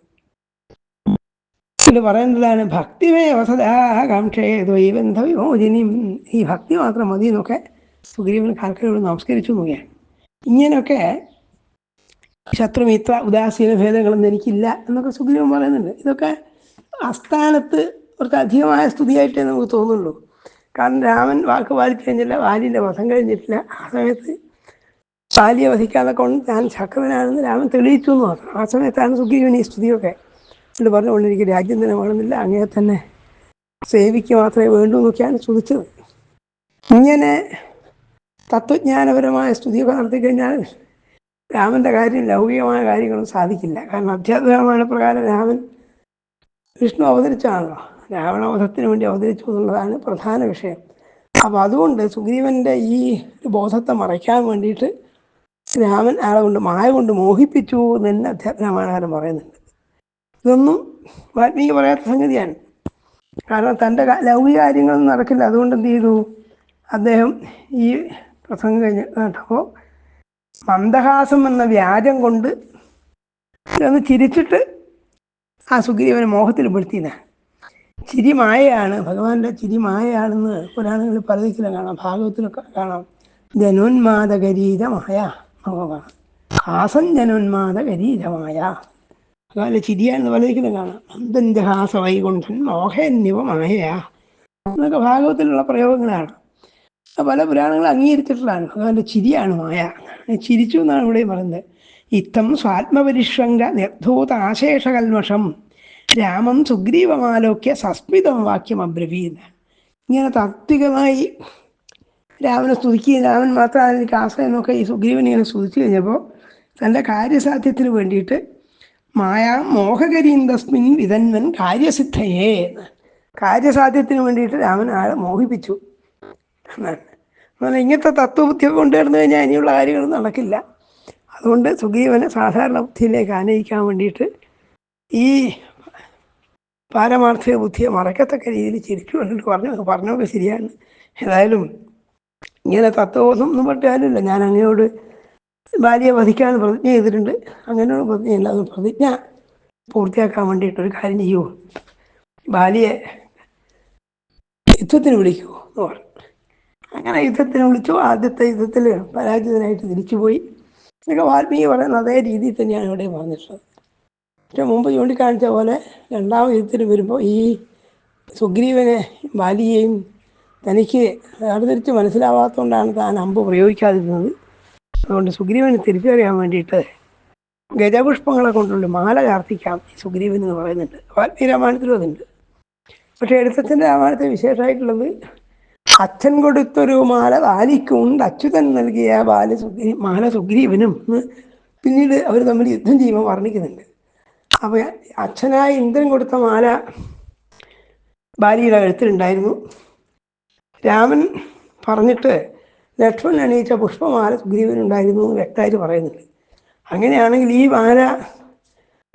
പറയുന്നതാണ് ഭക്തിമേ വസതാകാംക്ഷേ ദ്വൈബന്ധ വിമോചിനിയും. ഈ ഭക്തി മാത്രം മതി എന്നൊക്കെ സുഗ്രീവൻ കാൽക്കരോട് നമസ്കരിച്ചു നോക്കിയാണ്. ഇങ്ങനെയൊക്കെ ശത്രുമിത്ര ഉദാസീന ഭേദങ്ങളൊന്നും എനിക്കില്ല എന്നൊക്കെ സുഗ്രീവൻ പറയുന്നുണ്ട്. ഇതൊക്കെ അസ്ഥാനത്ത് കുറച്ച് അധികമായ സ്തുതിയായിട്ടേ നമുക്ക് തോന്നുള്ളൂ. കാരണം രാമൻ വാക്ക് പാലിച്ചു കഴിഞ്ഞില്ല, വാലിൻ്റെ വധം കഴിഞ്ഞിട്ടില്ല. ആ സമയത്ത് വാലിയെ വധിക്കാതെ കൊണ്ട് ഞാൻ ശക്തനാണെന്ന് രാമൻ തെളിയിച്ചു എന്ന് പറഞ്ഞു. ആ സമയത്താണ് സുഗ്രീവൻ ഈ സ്തുതിയൊക്കെ എന്ന് പറഞ്ഞുകൊണ്ട് എനിക്ക് രാജ്യം തന്നെ വേണമെന്നില്ല, അങ്ങനെ തന്നെ സേവിക്ക് മാത്രമേ വേണ്ടൂ എന്നൊക്കെയാണ് സ്തുതിച്ചത്. ഇങ്ങനെ തത്വജ്ഞാനപരമായ സ്തുതിയൊക്കെ നടത്തിക്കഴിഞ്ഞാൽ രാമൻ്റെ കാര്യം ലൗകികമായ കാര്യങ്ങളൊന്നും സാധിക്കില്ല. കാരണം അധ്യാത്മരാമായണ പ്രകാരം രാമൻ വിഷ്ണു അവതരിച്ചാണല്ലോ, രാവണവധത്തിന് വേണ്ടി അവതരിച്ചു എന്നുള്ളതാണ് പ്രധാന വിഷയം. അപ്പോൾ അതുകൊണ്ട് സുഗ്രീവൻ്റെ ഈ ബോധത്തെ മറയ്ക്കാൻ വേണ്ടിയിട്ട് രാമൻ ആളെ കൊണ്ട് മായ കൊണ്ട് മോഹിപ്പിച്ചു എന്ന് തന്നെ അധ്യാത്മരാമായണം പറയുന്നുണ്ട്. ഇതൊന്നും വാൽമീകി പറയാത്ത സംഗതിയാണ്. കാരണം തൻ്റെ ലൗകിക കാര്യങ്ങളൊന്നും നടക്കില്ല. അതുകൊണ്ട് എന്ത് ചെയ്തു അദ്ദേഹം ഈ പ്രസംഗം കഴിഞ്ഞ് കേട്ടപ്പോൾ മന്ദഹാസം എന്ന വ്യാജം കൊണ്ട് ഒന്ന് ചിരിച്ചിട്ട് ആ സുഗ്രീവനെ മോഹത്തിൽ പെടുത്തിയതാണ്. ചിരി മായയാണ്, ഭഗവാന്റെ ചിരി മായയാണെന്ന് പുരാണങ്ങളിൽ പലതിലും കാണാം, ഭാഗവത്തിലൊക്കെ കാണാം. ജനോന്മാദകരീരമായ ഭഗവാൻ ഹാസം ജനോന്മാദകരീരമായ ഭഗവാന്റെ ചിരിയാണെന്ന് പലതിലും കാണാം. അന്തഞ്ചഹാസ വൈകുണ്ഠൻ മോഹന്യവ മായയാ എന്നൊക്കെ ഭാഗവത്തിലുള്ള പ്രയോഗങ്ങളാണ്. പല പുരാണങ്ങൾ അംഗീകരിച്ചിട്ടുള്ളതാണ്. ഭഗവാന്റെ ചിരിയാണ് മായ. ചിരിച്ചു എന്നാണ് ഇവിടെ പറയുന്നത്. ഇത്തം സ്വാത്മപരിഷ്വംഗ നിർധൂത ആശേഷകൽമഷം രാമം സുഗ്രീവമാലോക്യ സസ്മിതം വാക്യം അബ്രവീത്. ഇങ്ങനെ താത്വികമായി രാമനെ സ്തുതിക്കുകയും രാമൻ മാത്രമാണ് എനിക്ക് ആശ്രയം എന്നൊക്കെ ഈ സുഗ്രീവൻ ഇങ്ങനെ സ്തുതിച്ചു കഴിഞ്ഞപ്പോൾ തൻ്റെ കാര്യസാധ്യത്തിന് വേണ്ടിയിട്ട് മായാ മോഹകരീന്തസ്മിൻ വിതന്വൻ കാര്യസിദ്ധയേ എന്ന്, കാര്യസാധ്യത്തിന് വേണ്ടിയിട്ട് രാമൻ ആളെ മോഹിപ്പിച്ചു എന്നാണ്. എന്നാൽ ഇങ്ങനത്തെ തത്വബുദ്ധിയൊക്കെ കൊണ്ടുവരുന്നു കഴിഞ്ഞാൽ ഇനിയുള്ള കാര്യങ്ങളൊന്നും നടക്കില്ല. അതുകൊണ്ട് സുഗ്രീവനെ സാധാരണ ബുദ്ധിയിലേക്ക് ആനയിക്കാൻ വേണ്ടിയിട്ട് ഈ പാരമാർത്ഥിക ബുദ്ധിയെ മറക്കത്തക്ക രീതിയിൽ ചിരിച്ചു കണ്ടിട്ട് പറഞ്ഞൊക്കെ ശരിയാണ്. ഏതായാലും ഇങ്ങനെ തത്വബോധം ഒന്നും പറ്റാനില്ല. ഞാൻ അങ്ങയോട് ഭാര്യയെ വധിക്കാമെന്ന് പ്രതിജ്ഞ ചെയ്തിട്ടുണ്ട്, അങ്ങനെയുള്ള പ്രതിജ്ഞയില്ല. അത് പ്രതിജ്ഞ പൂർത്തിയാക്കാൻ വേണ്ടിയിട്ടൊരു കാര്യം ചെയ്യുമോ, ഭാര്യയെ യുദ്ധത്തിന് വിളിക്കുമോ എന്ന് പറഞ്ഞു. അങ്ങനെ യുദ്ധത്തിന് വിളിച്ചു. ആദ്യത്തെ യുദ്ധത്തിൽ പരാജിതനായിട്ട് തിരിച്ചുപോയി. ഇതൊക്കെ വാൽമീകി പറയുന്ന അതേ രീതിയിൽ തന്നെയാണ് ഇവിടെ പറഞ്ഞിട്ടുള്ളത്. പക്ഷെ മുമ്പ് ചൂണ്ടിക്കാണിച്ച പോലെ രണ്ടാമത് യുദ്ധത്തിന് വരുമ്പോൾ ഈ സുഗ്രീവനെ ബാലിയെയും തനിക്ക് വേർതിരിച്ച് മനസ്സിലാവാത്തതുകൊണ്ടാണ് താൻ അമ്പ് പ്രയോഗിക്കാതിരുന്നത്. അതുകൊണ്ട് സുഗ്രീവന് തിരിച്ചറിയാൻ വേണ്ടിയിട്ട് ഗജപുഷ്പങ്ങളെ കൊണ്ടുള്ള മാല ചാർത്തിക്കാം ഈ സുഗ്രീവൻ എന്ന് പറയുന്നുണ്ട്. വാൽമീകി രാമായണത്തിലും അതുണ്ട്. പക്ഷേ എഴുത്തച്ഛൻ്റെ രാമായണത്തിൽ വിശേഷമായിട്ടുള്ളത് അച്ഛൻ കൊടുത്തൊരു മാല ബാലിക്കുണ്ട്, അച്യുതൻ നൽകിയ മാല സുഗ്രീവനും പിന്നീട് അവർ തമ്മിൽ യുദ്ധം ചെയ്യുമ്പോൾ വർണ്ണിക്കുന്നുണ്ട്. അപ്പോൾ അച്ഛനായ ഇന്ദ്രൻ കൊടുത്ത മാല ബാലിയുടെ കഴുത്തിലുണ്ടായിരുന്നു. രാമൻ പറഞ്ഞിട്ട് ലക്ഷ്മണൻ അണിയിച്ച പുഷ്പമാല സുഗ്രീവനുണ്ടായിരുന്നു എന്ന് വ്യക്തമായിട്ട് പറയുന്നുണ്ട്. അങ്ങനെയാണെങ്കിൽ ഈ മാല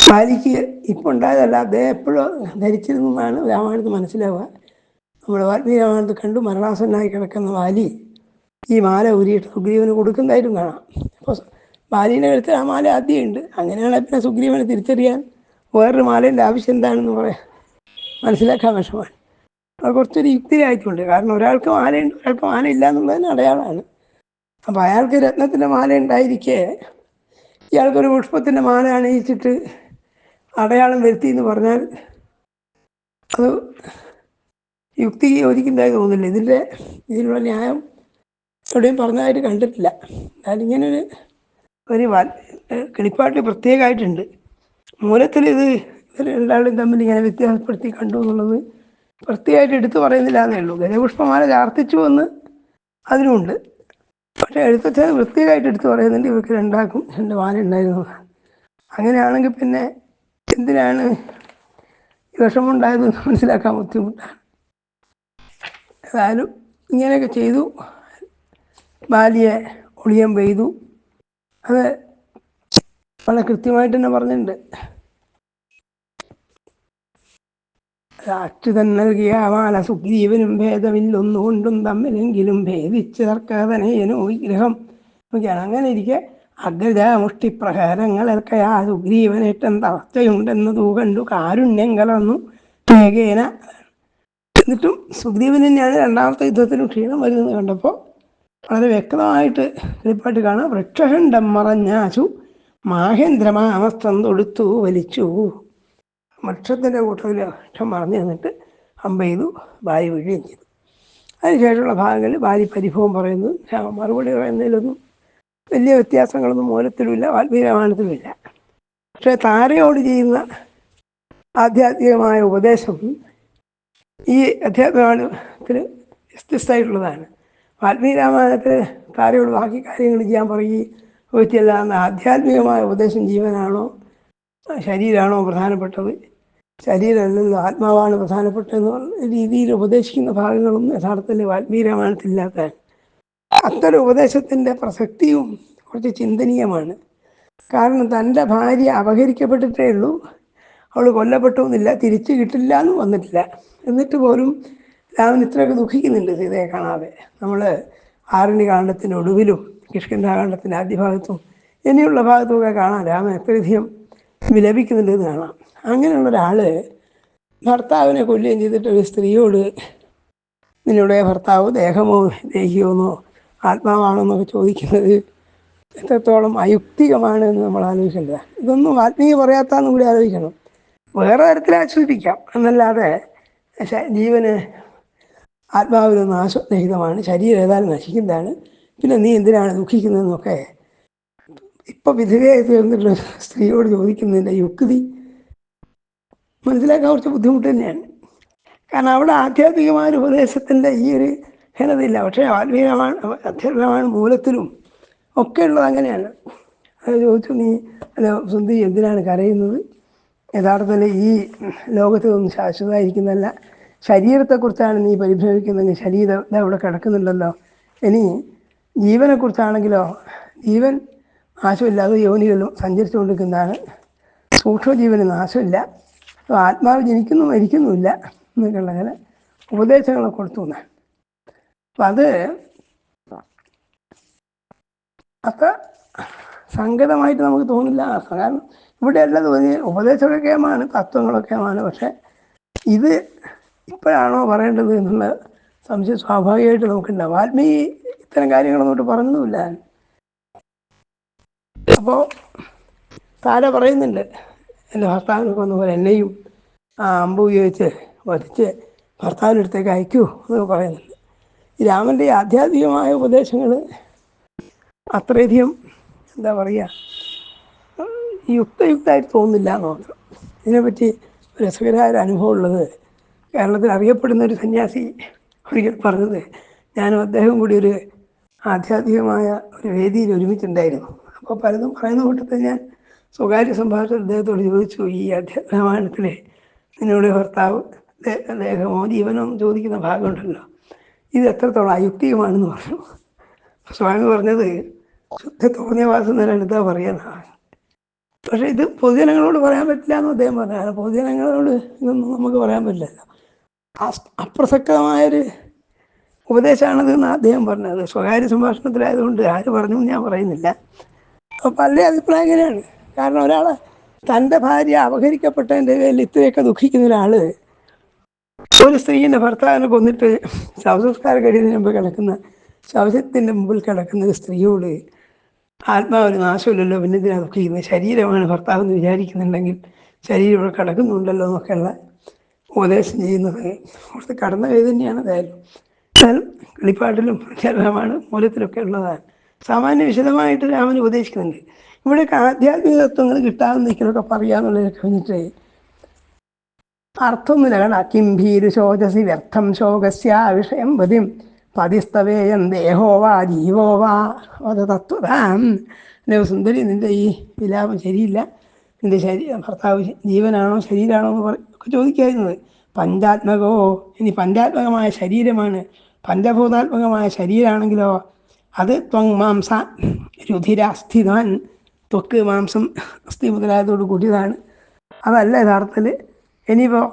ബാലിക്ക് ഇപ്പോൾ ഉണ്ടായതല്ല, അദ്ദേഹം എപ്പോഴും ധരിച്ചിരുന്നു എന്നാണ് രാമായണത്തിൽ മനസ്സിലാവുക. നമ്മൾ വാൽമീകി രാമായണത്തിൽ കണ്ടു മരണാസന്നായി കിടക്കുന്ന ബാലി ഈ മാല ഊരിയിട്ട് സുഗ്രീവന് കൊടുക്കുന്നതായിട്ടും കാണാം. അപ്പോൾ ബാലിയുടെ കഴുത്തിൽ ആ മാല ആദ്യമുണ്ട്. അങ്ങനെയാണെങ്കിൽ പിന്നെ സുഗ്രീവനെ തിരിച്ചറിയാൻ വേറൊരു മാലേൻ്റെ ആവശ്യം എന്താണെന്ന് മനസ്സിലാക്കാൻ വിഷമമാണ്. അത് കുറച്ചൊരു യുക്തിയായിട്ടുണ്ട്. കാരണം ഒരാൾക്ക് മാലയുണ്ട്, ഒരാൾക്ക് മാല ഇല്ല എന്നുള്ളതിന് അടയാളമാണ്. അപ്പോൾ അയാൾക്ക് രത്നത്തിൻ്റെ മാല ഉണ്ടായിരിക്കെ ഇയാൾക്കൊരു പുഷ്പത്തിൻ്റെ മാല അണിയിച്ചിട്ട് അടയാളം വരുത്തി എന്ന് പറഞ്ഞാൽ അത് യുക്തി യോജിക്കുന്നതായി തോന്നുന്നില്ല. ഇതിലുള്ള ന്യായം എവിടെയും പറഞ്ഞതായിട്ട് കണ്ടിട്ടില്ല. എന്നാൽ ഇങ്ങനൊരു കിളിപ്പാട്ട് പ്രത്യേകമായിട്ടുണ്ട്. മൂലത്തിൽ ഇത് രണ്ടാളും തമ്മിൽ ഇങ്ങനെ വ്യത്യാസപ്പെടുത്തി കണ്ടു എന്നുള്ളത് പ്രത്യേകമായിട്ട് എടുത്തു പറയുന്നില്ല എന്നേ ഉള്ളൂ. ഗജപുഷ്പമാല ചാർത്തിച്ചു എന്ന് അതിനുമുണ്ട്. പക്ഷേ എഴുത്തച്ഛൻ പ്രത്യേകമായിട്ട് എടുത്തു പറയുന്നുണ്ട് ഇവർക്ക് രണ്ടാക്കും രണ്ട് മാല ഉണ്ടായിരുന്നു. അങ്ങനെയാണെങ്കിൽ പിന്നെ എന്തിനാണ് വിഷമമുണ്ടായതെന്ന് മനസ്സിലാക്കാൻ ബുദ്ധിമുട്ടാണ്. ഏതായാലും ഇങ്ങനെയൊക്കെ ചെയ്തു. ബാലിയെ ഒളിയം പെയ്തു. അത് വളരെ കൃത്യമായിട്ട് തന്നെ പറഞ്ഞിട്ടുണ്ട്. അച്യുതൻ നൽകിയ മാല സുഗ്രീവനും ഭേദമില്ലൊന്നുകൊണ്ടും തമ്മിലെങ്കിലും ഭേദിച്ച് തർക്കതനയനോ വിഗ്രഹം ഒക്കെയാണ്. അങ്ങനെ ഇരിക്കെ അഗ്രജ മുഷ്ടിപ്രഹാരങ്ങളൊക്കെ ആ സുഗ്രീവനേറ്റം തളർച്ചയുണ്ടെന്നതു കണ്ടു കാരുണ്യം കലർന്നു വേഗേന. എന്നിട്ടും സുഗ്രീവൻ തന്നെയാണ് രണ്ടാമത്തെ യുദ്ധത്തിനും ക്ഷീണം വരുന്നത് കണ്ടപ്പോൾ വളരെ വ്യക്തമായിട്ട് വെളിപ്പാട്ട് കാണാം. വൃക്ഷഖണ്ഡം മറഞ്ഞാശു മാഹേന്ദ്രമാമസ്ത്രം തൊടുത്തു വലിച്ചു. വൃക്ഷത്തിൻ്റെ കൂട്ടത്തിൽ വൃക്ഷം മറഞ്ഞു നിന്നിട്ട് അമ്പ ചെയ്തു, ഭാര്യ വീഴുകയും ചെയ്തു. അതിനുശേഷമുള്ള ഭാഗങ്ങളിൽ ഭാര്യ പരിഭവം പറയുന്നു, മറുപടി പറയുന്നതിലൊന്നും വലിയ വ്യത്യാസങ്ങളൊന്നും മൂലത്തിലുമില്ല, വാൽമീകി രാമായണത്തിലുമില്ല. പക്ഷേ താരയോട് ചെയ്യുന്ന ആധ്യാത്മികമായ ഉപദേശം ഈ അധ്യാത്മത്തിൽ വ്യത്യസ്തമായിട്ടുള്ളതാണ്. വാൽമീകി രാമായണത്തിൽ താരയോട് ബാക്കി കാര്യങ്ങൾ ചെയ്യാൻ പറയുകയും പറ്റിയല്ലാന്ന് ആധ്യാത്മികമായ ഉപദേശം ജീവനാണോ ശരീരമാണോ പ്രധാനപ്പെട്ടത്, ശരീരമല്ലല്ലോ ആത്മാവാണ് പ്രധാനപ്പെട്ടതെന്ന് പറഞ്ഞ രീതിയിൽ ഉപദേശിക്കുന്ന ഭാഗങ്ങളൊന്നും യഥാർത്ഥത്തിൽ വാൽമീകി രാമായണത്തിലില്ലാത്തതാണ്. അത്തരം ഉപദേശത്തിൻ്റെ പ്രസക്തിയും കുറച്ച് ചിന്തനീയമാണ്. കാരണം തൻ്റെ ഭാര്യ അപഹരിക്കപ്പെട്ടിട്ടേ ഉള്ളൂ, അവൾ കൊല്ലപ്പെട്ടൊന്നുമില്ല, തിരിച്ചു കിട്ടില്ല എന്ന് വന്നിട്ടില്ല. എന്നിട്ട് പോലും രാമൻ ഇത്രയൊക്കെ ദുഃഖിക്കുന്നുണ്ട് സീതയെ കാണാതെ. നമ്മൾ ആരണ്യകാണ്ഡത്തിൻ്റെ ഒടുവിലും കിഷ്കിന്ധാകാണ്ഡത്തിൻ്റെ ആദ്യ ഭാഗത്തും ഇനിയുള്ള ഭാഗത്തുമൊക്കെ കാണാം രാമൻ എത്രയധികം വിലപിക്കുന്നുണ്ടെന്ന് കാണാം. അങ്ങനെയുള്ള ഒരാൾ ഭർത്താവിനെ കൊല്ലുകയും ചെയ്തിട്ട് ഒരു സ്ത്രീയോട് നിങ്ങളുടെ ഭർത്താവ് ദേഹമോ ദേഹിയോന്നോ ആത്മാവാണോ എന്നൊക്കെ ചോദിക്കുന്നത് എത്രത്തോളം അയുക്തികമാണ് എന്ന് നമ്മൾ ആലോചിക്കേണ്ടത്. ഇതൊന്നും ആത്മീയ പറയാത്താന്നും കൂടി ആലോചിക്കണം. വേറെ തരത്തിൽ ആശ്വസിപ്പിക്കാം എന്നല്ലാതെ ജീവന് ആത്മാവിന് നാശരഹിതമാണ്, ശരീരം ഏതായാലും നശിക്കുന്നതാണ്, പിന്നെ നീ എന്തിനാണ് ദുഃഖിക്കുന്നതെന്നൊക്കെ ഇപ്പം വിധവയായി തീർന്നിട്ടുള്ള സ്ത്രീയോട് ചോദിക്കുന്നതിൻ്റെ യുക്തി മനസ്സിലാക്കാൻ കുറച്ച് ബുദ്ധിമുട്ട് തന്നെയാണ്. കാരണം അവിടെ ആധ്യാത്മികമായ ഉപദേശത്തിൻ്റെ ഈ ഒരു ഘനതയില്ല. പക്ഷേ അധ്യാത്മികമായ മൂലത്തിലും ഒക്കെ ഉള്ളത് അങ്ങനെയാണ്. അത് ചോദിച്ചു, നീ അല്ല സുന്ദരി എന്തിനാണ് കരയുന്നത്, യഥാർത്ഥത്തിൽ ഈ ലോകത്തൊന്നും ശാശ്വതമായിരിക്കുന്നതല്ല, ശരീരത്തെക്കുറിച്ചാണ് നീ പരിഭ്രമിക്കുന്നതെങ്കിൽ ശരീരം അവിടെ കിടക്കുന്നുണ്ടല്ലോ. ഇനി ജീവനെക്കുറിച്ചാണെങ്കിലോ ജീവൻ നാശമില്ലാതെ യോനികളിലും സഞ്ചരിച്ചുകൊണ്ടിരിക്കുന്നതാണ്, സൂക്ഷ്മജീവന് നാശമില്ല, ആത്മാവ് ജനിക്കുന്നു മരിക്കുന്നുമില്ല എന്നൊക്കെയുള്ള അങ്ങനെ ഉപദേശങ്ങളെ കൊടുത്തു. അപ്പം അത് അത്ര സംഗതമായിട്ട് നമുക്ക് തോന്നില്ല. കാരണം ഇവിടെ എല്ലാം തോന്നിയ ഉപദേശമൊക്കെയാണ്, തത്വങ്ങളൊക്കെയാണ്. പക്ഷെ ഇത് ഇപ്പോഴാണോ പറയേണ്ടത് എന്നുള്ള സംശയം സ്വാഭാവികമായിട്ട് നമുക്കുണ്ടാവും. വാൽമീകി ഇത്തരം കാര്യങ്ങളൊന്നും പറഞ്ഞതുമില്ല. അപ്പോൾ താര പറയുന്നുണ്ട്, എൻ്റെ ഭർത്താവിനൊക്കെ വന്ന പോലെ എന്നെയും അമ്പ് ഉപയോഗിച്ച് വധിച്ച് ഭർത്താവിനടുത്തേക്ക് അയക്കൂ എന്നൊക്കെ പറയുന്നുണ്ട്. ഈ രാമൻ്റെ ആധ്യാത്മികമായ ഉപദേശങ്ങൾ അത്രയധികം എന്താ പറയുക യുക്തയുക്തമായിട്ട് തോന്നുന്നില്ല എന്ന് മാത്രം. ഇതിനെപ്പറ്റി രസകരമായ ഒരു അനുഭവം ഉള്ളത്, കേരളത്തിൽ അറിയപ്പെടുന്ന ഒരു സന്യാസി ഒരിക്കൽ പറഞ്ഞത്, ഞാനും അദ്ദേഹം കൂടി ഒരു ആധ്യാത്മികമായ ഒരു വേദിയിൽ ഒരുമിച്ചുണ്ടായിരുന്നു. അപ്പോൾ പലതും പറയുന്ന കൂട്ടത്തിൽ ഞാൻ സ്വകാര്യ സംഭാഷണം അദ്ദേഹത്തോട് ചോദിച്ചു, ഈ അധ്യാത്മരാമായണത്തിലെ നിങ്ങളുടെ ഭർത്താവ് ദേഹമോ ജീവനോ ചോദിക്കുന്ന ഭാഗമുണ്ടല്ലോ, ഇത് എത്രത്തോളം അയുക്തികമാണെന്ന് പറഞ്ഞു. സ്വാമി പറഞ്ഞത് ശുദ്ധ തോന്നിയവാസം എന്നാണ് എന്താ പറയുന്നതാണ്. പക്ഷേ ഇത് പൊതുജനങ്ങളോട് പറയാൻ പറ്റില്ല എന്ന് അദ്ദേഹം പറഞ്ഞാൽ, പൊതുജനങ്ങളോട് ഇതൊന്നും നമുക്ക് പറയാൻ പറ്റില്ലല്ലോ, അപ്രസക്തമായൊരു ഉപദേശമാണതെന്ന് അദ്ദേഹം പറഞ്ഞത്. സ്വകാര്യ സംഭാഷണത്തിലായതുകൊണ്ട് ആര് പറഞ്ഞു ഞാൻ പറയുന്നില്ല. അപ്പോൾ പല അഭിപ്രായം ഇങ്ങനെയാണ്. കാരണം ഒരാൾ തൻ്റെ ഭാര്യ അപഹരിക്കപ്പെട്ടതിൻ്റെ പേരിൽ ഇത്രയൊക്കെ ദുഃഖിക്കുന്ന ഒരാൾ ഒരു സ്ത്രീൻ്റെ ഭർത്താവിനെ കൊന്നിട്ട് ശവസംസ്കാര കഴിയുന്നതിന് മുമ്പ് കിടക്കുന്ന ശവശത്തിൻ്റെ മുമ്പിൽ കിടക്കുന്ന ഒരു സ്ത്രീയോട് ആത്മാവിന് നാശമില്ലല്ലോ, പിന്നെ ഇതിനാണ് ദുഃഖിക്കുന്നത്, ശരീരമാണ് ഭർത്താവ് എന്ന് വിചാരിക്കുന്നുണ്ടെങ്കിൽ ശരീരം ഇവിടെ കിടക്കുന്നുണ്ടല്ലോ എന്നൊക്കെയുള്ള ഉപദേശം ചെയ്യുന്നത് കുറച്ച് കടന്ന കൈ തന്നെയാണ്. എന്നാലും കിളിപ്പാട്ടിലും രാമാണ് മൂലത്തിലൊക്കെ ഉള്ളതാണ്. സാമാന്യ വിശദമായിട്ട് രാമൻ ഉപദേശിക്കുന്നുണ്ട്. ഇവിടെയൊക്കെ ആധ്യാത്മിക തത്വങ്ങൾ കിട്ടാതെ നിൽക്കലൊക്കെ പറയാന്നുള്ളതൊക്കെ കഴിഞ്ഞിട്ട് അർത്ഥമൊന്നുമില്ല. കാരണം കിംഭീരു ശോചസി വ്യർത്ഥം ശോകസ്യ വിഷയം പതിം പതിസ്തവേയം ദേഹോവാ ജീവോവാ അത് തത്വതാം. സുന്ദരി, നിൻ്റെ ഈ വിലാപം ശരിയില്ല, നിൻ്റെ ഭർത്താവ് ജീവനാണോ ശരീരമാണോ എന്ന് ഒക്കെ ചോദിക്കായിരുന്നത്. പഞ്ചാത്മകോ, ഇനി പഞ്ചാത്മകമായ ശരീരമാണ്, പഞ്ചഭൂതാത്മകമായ ശരീരമാണെങ്കിലോ അത് ത്വങ് മാംസ രുധിരാസ്ഥിതാൻ, ത്വക്ക് മാംസം അസ്ഥി മുതലായതോട് കൂടിയതാണ്, അതല്ല യഥാർത്ഥത്തിൽ. ഇനിയിപ്പോൾ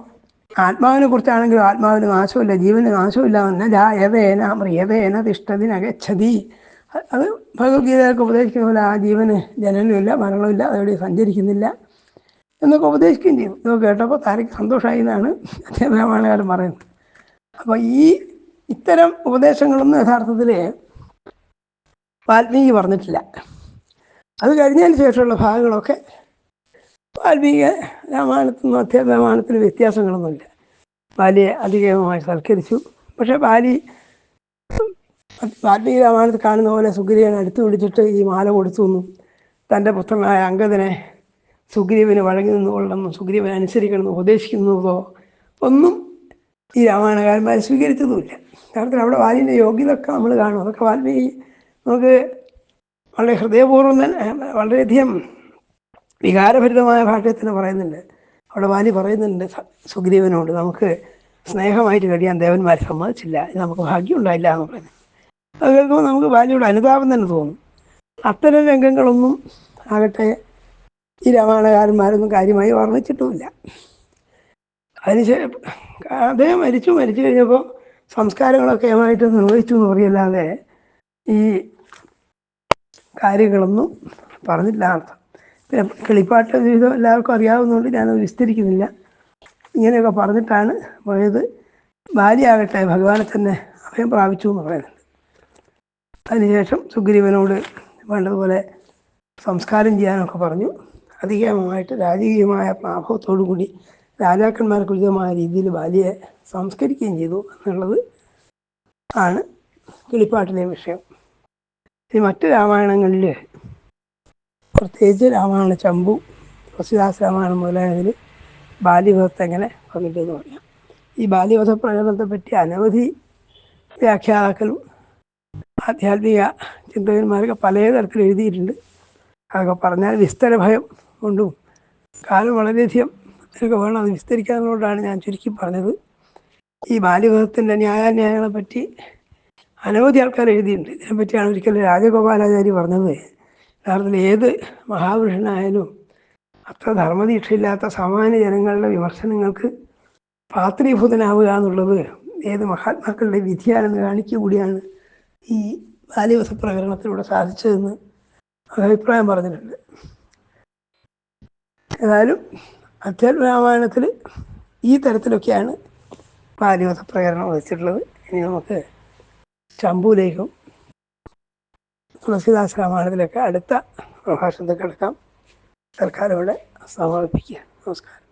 ആത്മാവിനെ കുറിച്ചാണെങ്കിലും ആത്മാവിന് നാശമില്ല, ജീവന് നാശമില്ല എന്ന് ജായതേന മ്രിയതേന തിഷ്ടതിനഗച്ഛതി. അത് ഭഗവത്ഗീതയൊക്കെ ഉപദേശിക്കുന്ന പോലെ ആ ജീവന് ജനനമില്ല മരണമില്ല, അതെവിടെ സഞ്ചരിക്കുന്നില്ല എന്നൊക്കെ ഉപദേശിക്കുകയും ചെയ്തു. ഇതൊക്കെ കേട്ടപ്പോൾ താരയ്ക്ക് സന്തോഷമായി എന്നാണ് രാമായണകാരൻ പറയുന്നത്. അപ്പോൾ ഇത്തരം ഉപദേശങ്ങളൊന്നും യഥാർത്ഥത്തിൽ വാൽമീകി പറഞ്ഞിട്ടില്ല. അത് കഴിഞ്ഞതിന് ശേഷമുള്ള ഭാഗങ്ങളൊക്കെ വാൽമീകി രാമായണത്തിൽ നിന്നും അധ്യാത്മരാമായണത്തിൽ വ്യത്യാസങ്ങളൊന്നുമില്ല. ബാലിയെ അതികേമമായി സൽക്കരിച്ചു. പക്ഷേ വാൽമീകി രാമായണത്തിൽ കാണുന്ന പോലെ സുഗ്രീവനെ അടുത്ത് വിളിച്ചിട്ട് ഈ മാല കൊടുത്തു എന്നും തൻ്റെ പുത്രനായ അംഗദനെ സുഗ്രീവന് വഴങ്ങി നിന്നുകൊള്ളണമെന്നും സുഗ്രീവനെ അനുസരിക്കണമെന്ന് ഉപദേശിക്കുന്നതോ ഒന്നും ഈ രാമായണകാരന്മാർ സ്വീകരിച്ചതുമില്ല. കാരണം അവിടെ വാലിൻ്റെ യോഗ്യതയൊക്കെ നമ്മൾ കാണും. അതൊക്കെ വാൽമീകി നമുക്ക് വളരെ ഹൃദയപൂർവ്വം തന്നെ വളരെയധികം വികാരഭരിതമായ ഭാഷയിൽ തന്നെ പറയുന്നുണ്ട്. അവിടെ വാലി പറയുന്നുണ്ട് സുഗ്രീവനോട്, നമുക്ക് സ്നേഹമായിട്ട് കഴിയാൻ ദേവന്മാർ സമ്മതിച്ചില്ല, ഇത് നമുക്ക് ഭാഗ്യം ഉണ്ടായില്ല എന്ന് പറയുന്നത്. അത് കേൾക്കുമ്പോൾ നമുക്ക് വാലിയുടെ അനുതാപം തന്നെ തോന്നും. അത്തരം രംഗങ്ങളൊന്നും ആകട്ടെ ഈ രാമായണകാരന്മാരൊന്നും കാര്യമായി വർണ്ണിച്ചിട്ടുമില്ല. അതിനുശേഷം അദ്ദേഹം മരിച്ചു കഴിഞ്ഞപ്പോൾ സംസ്കാരങ്ങളൊക്കെ ഏമായിട്ട് നിർവഹിച്ചു എന്ന് പറയല്ലാതെ ഈ കാര്യങ്ങളൊന്നും പറഞ്ഞില്ല അർത്ഥം. പിന്നെ കിളിപ്പാട്ട് ജീവിതം എല്ലാവർക്കും അറിയാവുന്നതുകൊണ്ട് ഞാനത് വിസ്തരിക്കുന്നില്ല. ഇങ്ങനെയൊക്കെ പറഞ്ഞിട്ടാണ് പോയത്. ഭാര്യയാകട്ടെ ഭഗവാനെ തന്നെ അഭയം പ്രാപിച്ചു എന്ന് പറയുന്നുണ്ട്. അതിനുശേഷം സുഗ്രീവനോട് വേണ്ടതുപോലെ സംസ്കാരം ചെയ്യാനൊക്കെ പറഞ്ഞു. അധികമായിട്ട് രാജകീയമായ പ്രാഭവത്തോടു കൂടി രാജാക്കന്മാർക്ക് ഉചിതമായ രീതിയിൽ ബാലിയെ സംസ്കരിക്കുകയും ചെയ്തു എന്നുള്ളത് ആണ് കിളിപ്പാട്ടിലെ വിഷയം. ഈ മറ്റ് രാമായണങ്ങളിൽ പ്രത്യേകിച്ച് രാമായണ ചമ്പു, തുളസിദാസ് രാമായണം മുതലായതിൽ ബാല്യവധത്തെ എങ്ങനെ പറഞ്ഞിട്ടെന്ന് പറയാം. ഈ ബാല്യവധ പ്രകടനത്തെപ്പറ്റി അനവധി വ്യാഖ്യാതാക്കളും ആധ്യാത്മിക ചിന്തകന്മാരൊക്കെ പല തരത്തിൽ എഴുതിയിട്ടുണ്ട്. അതൊക്കെ പറഞ്ഞാൽ വിസ്തരഭയം കൊണ്ടും കാലം വളരെയധികം ഇതൊക്കെ വേണം, അത് വിസ്തരിക്കാനുള്ളതുകൊണ്ടാണ് ഞാൻ ചുരുക്കി പറഞ്ഞത്. ഈ ബാല്യവധത്തിൻ്റെ ന്യായാന്യായങ്ങളെപ്പറ്റി അനവധി ആൾക്കാർ എഴുതിയിട്ടുണ്ട്. ഇതിനെപ്പറ്റിയാണ് ഒരിക്കലും രാജഗോപാലാചാരി പറഞ്ഞത്, യഥാർത്ഥത്തിൽ ഏത് മഹാപുരുഷനായാലും അത്ര ധർമ്മദീക്ഷയില്ലാത്ത സാമാന്യ ജനങ്ങളുടെ വിമർശനങ്ങൾക്ക് പാത്രീഭൂതനാവുക എന്നുള്ളത് ഏത് മഹാത്മാക്കളുടെ വിധിയാണെന്ന് കാണിക്കുക കൂടിയാണ് ഈ ബാല്യവധ പ്രകരണത്തിലൂടെ സാധിച്ചതെന്ന് അഭിപ്രായം പറഞ്ഞിട്ടുണ്ട്. ഏതായാലും അധ്യാത്മരാമായണത്തിൽ ഈ തരത്തിലൊക്കെയാണ് ബാല്യവധ പ്രകരണം വഹിച്ചിട്ടുള്ളത്. ഇനി നമുക്ക് ചമ്പുലേക്കും തുളസിദാസ് രാമായണത്തിലൊക്കെ അടുത്ത പ്രഭാഷണത്തിൽ കിടക്കാം. തൽക്കാലം ഇവിടെ സമാപിപ്പിക്കുക. നമസ്കാരം.